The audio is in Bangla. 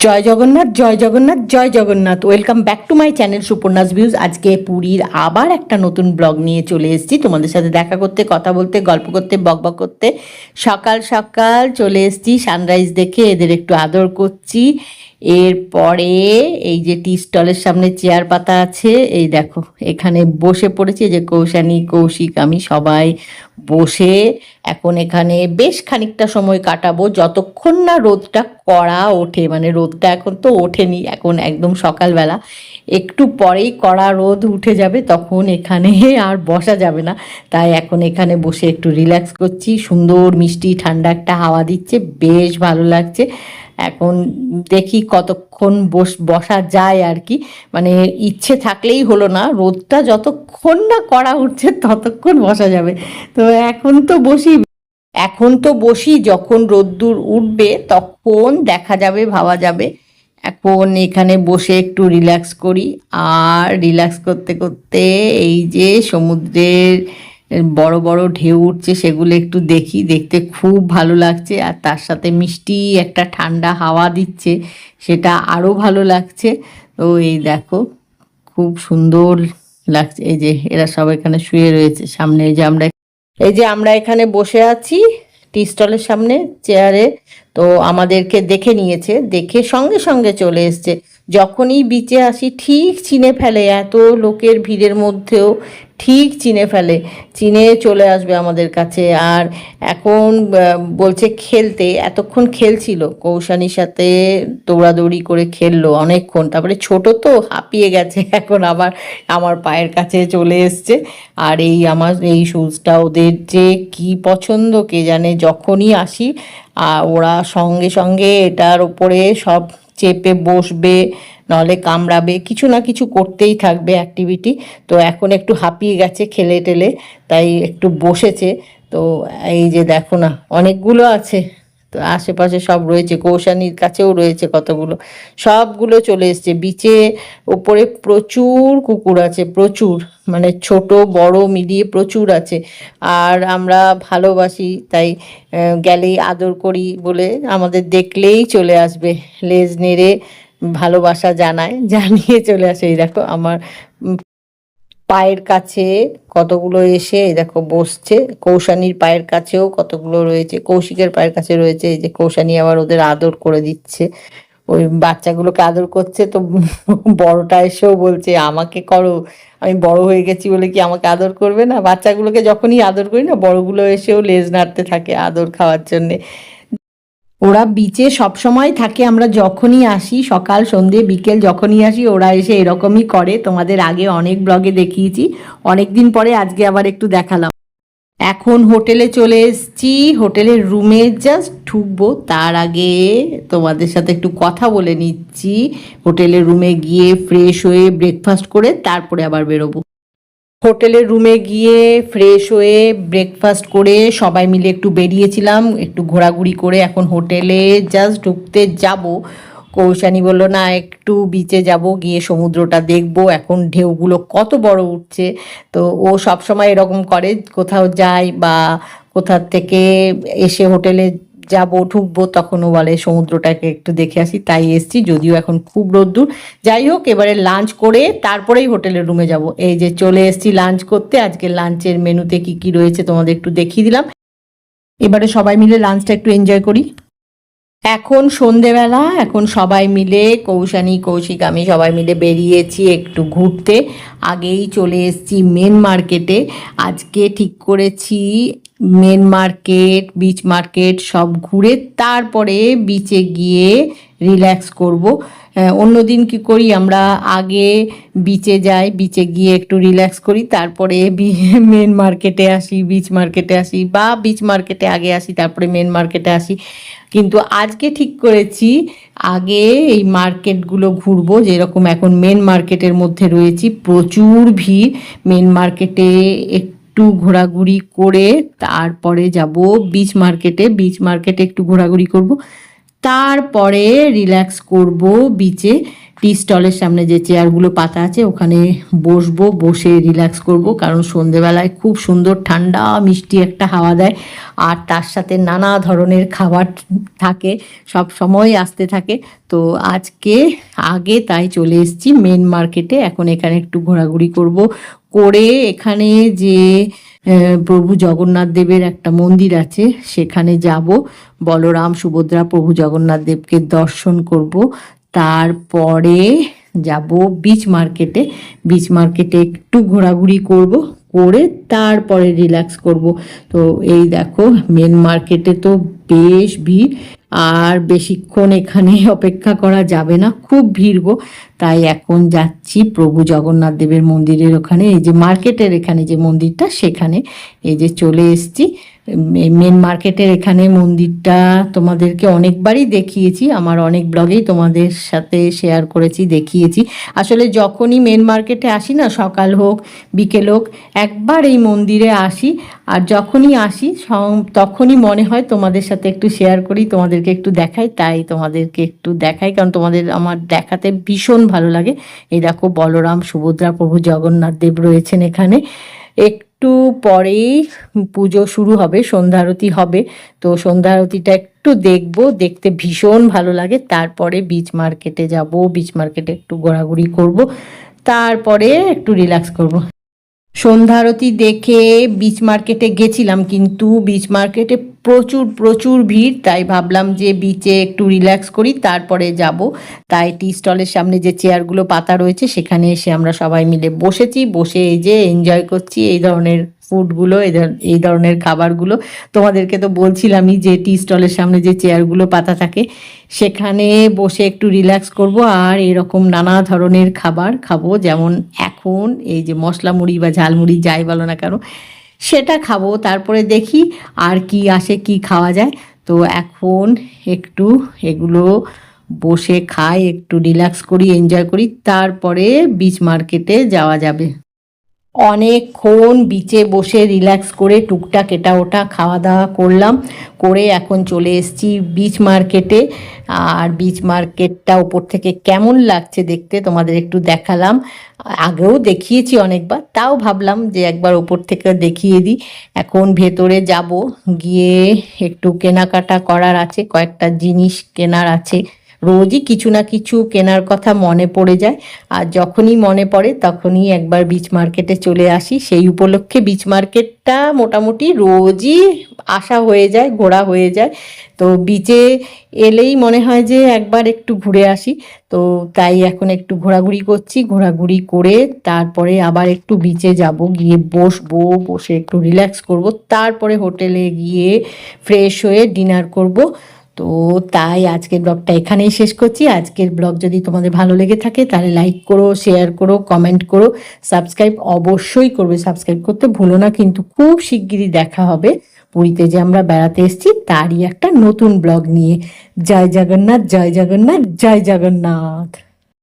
জয় জগন্নাথ, জয় জগন্নাথ, জয় Jagannath. Welcome back to my channel Suparna's views. আজকে পুরীর আবার একটা নতুন ব্লগ নিয়ে চলে এসেছি তোমাদের সাথে দেখা করতে, কথা বলতে, গল্প করতে, বকবক করতে। সকাল সকাল চলে এসেছি সানরাইজ দেখে, এদের একটু আদর করছি। এরপরে এই যে টি স্টলের সামনে চেয়ার পাতা আছে, এই দেখো এখানে বসে পড়েছি। এই যে কৌশানী, কৌশিক, আমি সবাই বসে এখন এখানে বেশ খানিকটা সময় কাটাবো, যতক্ষণ না রোদটা কড়া ওঠে। মানে রোদটা এখন তো ওঠেনি, এখন একদম সকালবেলা, একটু পরেই কড়া রোদ উঠে যাবে, তখন এখানে আর বসা যাবে না। তাই এখন এখানে বসে একটু রিল্যাক্স করছি। সুন্দর মিষ্টি ঠান্ডা একটা হাওয়া দিচ্ছে, বেশ ভালো লাগছে। এখন দেখি কতক্ষণ বসা যায় আর কি। মানে ইচ্ছে থাকলেই হলো না, রোদটা যতক্ষণ না কড়া উঠছে ততক্ষণ বসা যাবে। তো এখন তো বসি, যখন রোদ্দুর উঠবে তখন দেখা যাবে, ভাবা যাবে। এখন এখানে বসে একটু রিল্যাক্স করি। আর রিল্যাক্স করতে করতে এই যে সমুদ্রের বড় বড় ঢেউ উঠছে সেগুলো একটু দেখি, দেখতে খুব ভালো লাগছে। আর তার সাথে মিষ্টি একটা ঠান্ডা হাওয়া দিচ্ছে, সেটা আরও ভালো লাগছে। তো এই দেখো খুব সুন্দর লাগছে। এই যে এরা সব এখানে শুয়ে রয়েছে সামনে। এই যে আমরা এখানে বসে আছি টি স্টলের সামনে চেয়ারে। তো আমাদেরকে দেখে নিয়েছে, দেখে সঙ্গে সঙ্গে চলে এসছে। যখনই বিচে আসি ঠিক চিনে ফেলে, এত লোকের ভিড়ের মধ্যেও ঠিক চিনে ফেলে, চিনে চলে আসবে আমাদের কাছে। আর এখন বলছে খেলতে, এতক্ষণ খেলছিল কৌশানীর সাথে, দৌড়াদৌড়ি করে খেললো অনেকক্ষণ, তারপরে ছোট তো হাঁপিয়ে গেছে, এখন আবার আমার পায়ের কাছে চলে এসছে। আর আমার এই শুজটা ওদের যে কি পছন্দ কে জানে, যখনই আসি ওরা সঙ্গে সঙ্গে এটার ওপরে সব চেপে বসবে, নাহলে কামড়াবে, কিছু না কিছু করতেই থাকবে অ্যাক্টিভিটি। তো এখন একটু হাঁপিয়ে গেছে খেলে টেলে, তাই একটু বসেছে। তো এই যে দেখো না, অনেকগুলো আছে। তো আশেপাশে সব রয়েছে, কৌশানীর কাছেও রয়েছে কতগুলো, সবগুলো চলে এসছে বিচে। ওপরে প্রচুর কুকুর আছে, প্রচুর, মানে ছোট বড় মিলিয়ে প্রচুর আছে। আর আমরা ভালোবাসি, তাই গেলেই আদর করি বলে আমাদের দেখলেই চলে আসবে, লেজ নেড়ে ভালোবাসা জানিয়ে চলে আসে। এই দেখো আমার পায়ের কাছে কতগুলো এসে এই দেখো বসছে। কৌশানীর পায়ের কাছেও কতগুলো রয়েছে, কৌশিকের পায়ের কাছে রয়েছে। এই যে কৌশানী আবার ওদের আদর করে দিচ্ছে, ওই বাচ্চাগুলোকে আদর করছে। তো বড়টা এসেও বলছে আমাকে করো, আমি বড় হয়ে গেছি বলে কি আমাকে আদর করবে না। বাচ্চাগুলোকে যখনই আদর করি না, বড়গুলো এসেও লেজ নাড়তে থাকে আদর খাওয়ার জন্যে। ওরা বিচে সব সময় থাকে, আমরা যখনই আসি, সকাল সন্ধে বিকেল যখনই আসি ওরা এসে এরকমই করে। তোমাদের আগে অনেক ব্লগে দেখিয়েছি, অনেক দিন পরে আজকে আবার একটু দেখালাম। এখন হোটেলে চলে এসেছি, হোটেলের রুমে জাস্ট ঢুকবো তার আগে তোমাদের সাথে একটু কথা বলে নিচ্ছি। হোটেলের রুমে গিয়ে ফ্রেশ হয়ে ব্রেকফাস্ট করে তারপরে আবার বেরোবো। হোটেলের রুমে গিয়ে ফ্রেশ হয়ে ব্রেকফাস্ট করে সবাই মিলে একটু বেরিয়েছিলাম, একটু ঘোরাঘুরি করে এখন হোটেলে জাস্ট ঢুকতে যাব। কৌশানী বললো না একটু বিচে যাব, গিয়ে সমুদ্রটা দেখবো, এখন ঢেউগুলো কত বড় উঠছে। তো ও সব সময় এরকম করে, কোথাও যায় বা কোথার থেকে এসে হোটেলে যাব ঢুকবো, তখনও বলে সমুদ্রটাকে একটু দেখে আসি, তাই এসছি। যদিও এখন খুব রোদ্দুর, যাই হোক এবারে লাঞ্চ করে তারপরেই হোটেলের রুমে যাব। এই যে চলে এসছি লাঞ্চ করতে। আজকে লাঞ্চের মেনুতে কি কি রয়েছে তোমাদের একটু দেখিয়ে দিলাম। এবারে সবাই মিলে লাঞ্চটা একটু এনজয় করি। এখন সন্ধেবেলা, এখন সবাই মিলে কৌশানী, কৌশিক, আমি সবাই মিলে বেরিয়েছি একটু ঘুরতে। আগেই চলে এসেছি মেন মার্কেটে। আজকে ঠিক করেছি মেন মার্কেট, বিচ মার্কেট সব ঘুরে তারপরে বিচে গিয়ে রিল্যাক্স করব। অন্যদিন কি করি আমরা, আগে বিচে যাই, বিচে গিয়ে একটু রিল্যাক্স করি, তারপরে মেন মার্কেটে আসি, বিচ মার্কেটে আসি, বা বিচ মার্কেটে আগে আসি তারপরে মেন মার্কেটে আসি। কিন্তু আজকে ঠিক করেছি আগে এই মার্কেটগুলো ঘুরবো। যেরকম এখন মেন মার্কেটের মধ্যে রয়েছি, প্রচুর ভিড়। মেন মার্কেটে একটু ঘোরাঘুরি করে তারপরে যাব বিচ মার্কেটে, বিচ মার্কেটে একটু ঘোরাঘুরি করব, তারপরে রিল্যাক্স করব বিচে। টি স্টলের সামনে যে চেয়ারগুলো পাতা আছে ওখানে বসবো, বসে রিল্যাক্স করব, কারণ সন্ধেবেলায় খুব সুন্দর ঠান্ডা মিষ্টি একটা হাওয়া দেয়, আর তার সাথে নানা ধরনের খাবার থাকে, সব সময় আসতে থাকে। তো আজকে আগে তাই চলে এসেছি মেন মার্কেটে। এখন এখানে একটু ঘোরাঘুরি করব, করে এখানে যে প্রভু জগন্নাথ দেবের একটা মন্দির আছে সেখানে যাব, বলরাম সুভদ্রা প্রভু জগন্নাথ দেবকে দর্শন করব। তারপরে যাব বিচ মার্কেটে, বিচ মার্কেটে একটু ঘোরাঘুরি করব, করে তারপরে রিল্যাক্স করব। তো এই দেখো মেন মার্কেটে তো বেশ ভিড়, আর বেশিক্ষণ এখানে অপেক্ষা করা যাবে না, খুব ভিড় গো। তাই এখন যাচ্ছি প্রভু জগন্নাথ দেবের মন্দিরের ওখানে, এই যে মার্কেটের এখানে যে মন্দিরটা সেখানে এই যে চলে এসেছি। মেন মার্কেটের এখানে মন্দিরটা তোমাদেরকে অনেকবারই দেখিয়েছি, আমার অনেক ব্লগেই তোমাদের সাথে শেয়ার করেছি, দেখিয়েছি। আসলে যখনই মেন মার্কেটে আসি না, সকাল হোক বিকেল হোক, একবার এই মন্দিরে আসি, আর যখনই আসি তখনই মনে হয় তোমাদের সাথে একটু শেয়ার করি, তোমাদেরকে একটু দেখাই, তাই তোমাদেরকে একটু দেখাই, কারণ তোমাদের আমার দেখাতে ভীষণ ভালো লাগে। এই দেখো বলরাম সুভদ্রা প্রভু জগন্নাথ দেব রয়েছেন এখানে। একটু পরেই পুজো শুরু হবে, সন্ধ্যা আরতি হবে, তো সন্ধ্যা আরতিটা একটু দেখবো, দেখতে ভীষণ ভালো লাগে। তারপরে বিচ মার্কেটে যাব, বিচ মার্কেটে একটু ঘোরাঘুরি করব, তারপরে একটু রিল্যাক্স করব। সন্ধ্যা আরতি দেখে বিচ মার্কেটে গেছিলাম, কিন্তু বিচ মার্কেটে প্রচুর প্রচুর ভিড়, তাই ভাবলাম যে বিচে একটু রিল্যাক্স করি তারপরে যাব। তাই টি স্টলের সামনে যে চেয়ারগুলো পাতা রয়েছে সেখানে এসে আমরা সবাই মিলে বসেছি, বসে এই যে এনজয় করছি এই ধরনের ফুডগুলো, এই ধরনের খাবারগুলো। তোমাদেরকে তো বলছিলামই যে টি স্টলের সামনে যে চেয়ারগুলো পাতা থাকে সেখানে বসে একটু রিল্যাক্স করব, আর এরকম নানা ধরনের খাবার খাবো, যেমন এখন এই যে মশলা মুড়ি বা ঝালমুড়ি যাই বলো না কেন সেটা খাবো। তারপরে দেখি আর কি আসে, কি খাওয়া যায়। তো এখন একটু এগুলো বসে খাই, একটু রিল্যাক্স করি, এনজয় করি, তারপরে বিচ মার্কেটে যাওয়া যাবে। অনেকক্ষণ বিচে বসে রিল্যাক্স করে টুকটাক এটা ওটা খাওয়া দাওয়া করলাম, করে এখন চলে এসেছি বিচ মার্কেটে। আর বিচ মার্কেটটা ওপর থেকে কেমন লাগছে দেখতে তোমাদের একটু দেখালাম, আগেও দেখিয়েছি অনেকবার, তাও ভাবলাম যে একবার ওপর থেকে দেখিয়ে দিই। এখন ভেতরে যাব, গিয়ে একটু কেনাকাটা করার আছে, কয়েকটা জিনিস কেনার আছে, রোজই কিছু না কিছু কেনার কথা মনে পড়ে যায়, আর যখনই মনে পড়ে তখনই একবার বিচ মার্কেটে চলে আসি। সেই উপলক্ষে বিচ মার্কেটটা মোটামুটি রোজই আসা হয়ে যায়, ঘোরা হয়ে যায়। তো বিচে এলেই মনে হয় যে একবার একটু ঘুরে আসি, তো তাই এখন একটু ঘোরাঘুরি করছি, ঘোরাঘুরি করে তারপরে আবার একটু বিচে যাব, গিয়ে বসবো, বসে একটু রিল্যাক্স করব, তারপরে হোটেলে গিয়ে ফ্রেশ হয়ে ডিনার করব। তো তাই আজকের ব্লগটা এখানেই শেষ করছি। আজকের ব্লগ যদি তোমাদের ভালো লেগে থাকে তাহলে লাইক করো, শেয়ার করো, কমেন্ট করো, সাবস্ক্রাইব অবশ্যই করবে, সাবস্ক্রাইব করতে ভুলো না। কিন্তু খুব শিগগিরই দেখা হবে পুরীতে যে আমরা বেড়াতে এসেছি তারই একটা নতুন ব্লগ নিয়ে। জয় জগন্নাথ, জয় জগন্নাথ, জয় জগন্নাথ।